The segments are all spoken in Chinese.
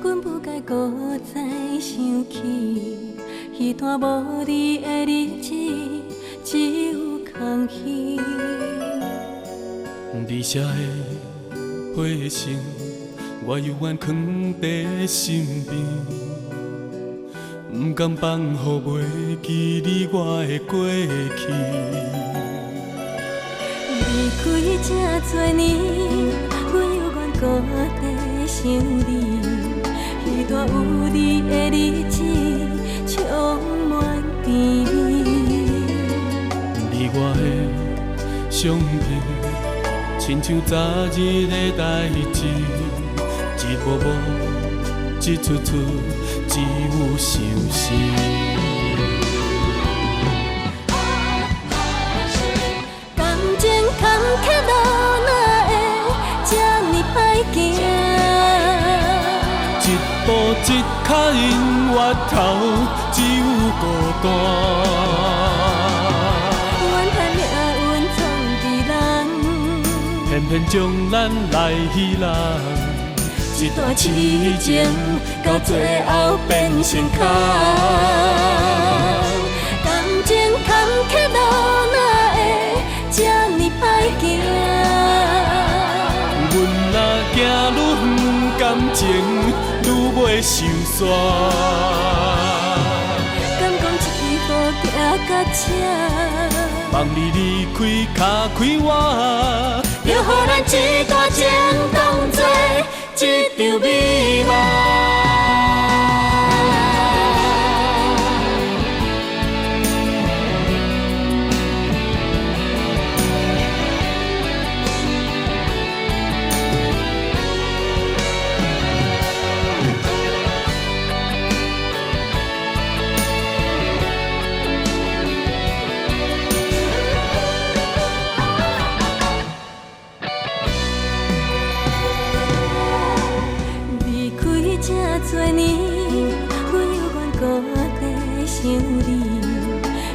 阮不该搁再想起，彼段无你的日子，只有空虚。你写的花信，我犹原藏在心边，不甘放予袂记你我的过去。离开这多年，阮犹原搁在想你，彼段有你的日子，充满甜蜜。你我的相片，亲像昨日的代志，一幕幕，一出出，只有相思。感情坎坷路哪会这呢歹行？一步一脚印越头，只有孤单。怨叹命运创治人，偏偏将咱来戏人，一段痴情到最后变成空。感情坎坷路哪会这呢歹行？阮若行愈远，感情愈袂受伤。敢讲一步行到这？望你离开，脚开我，就予咱一段情当作一场美梦。这多年，阮犹原搁在想你，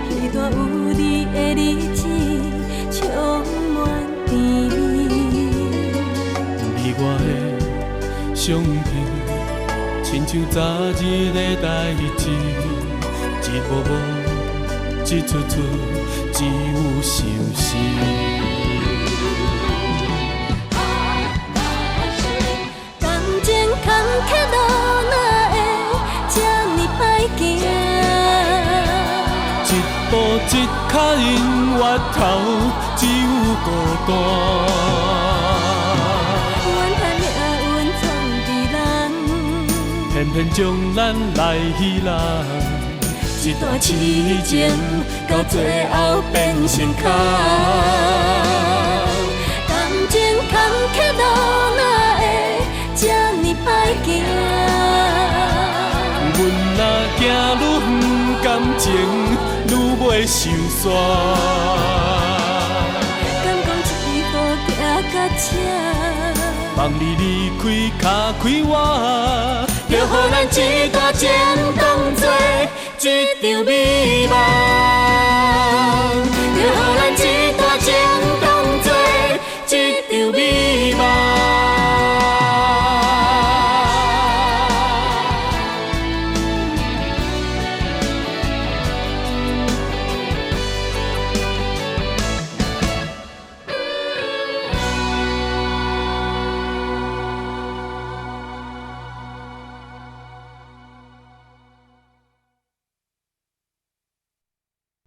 彼段有你的日子，充满甜蜜。你我的相片，亲像昨日的代志，一幕幕，一出出，只有相思。坎坷路哪会这呢歹行？一步一脚印越头，只有孤单。怨叹命运创治人，偏偏将咱来戏人，一段痴情到最后变成空。感情坎坷路哪会这呢歹行？阮若行愈远，感情愈袂受伤。敢讲一步行到这？望你离开，脚开我，就予咱一段情当作一场美梦。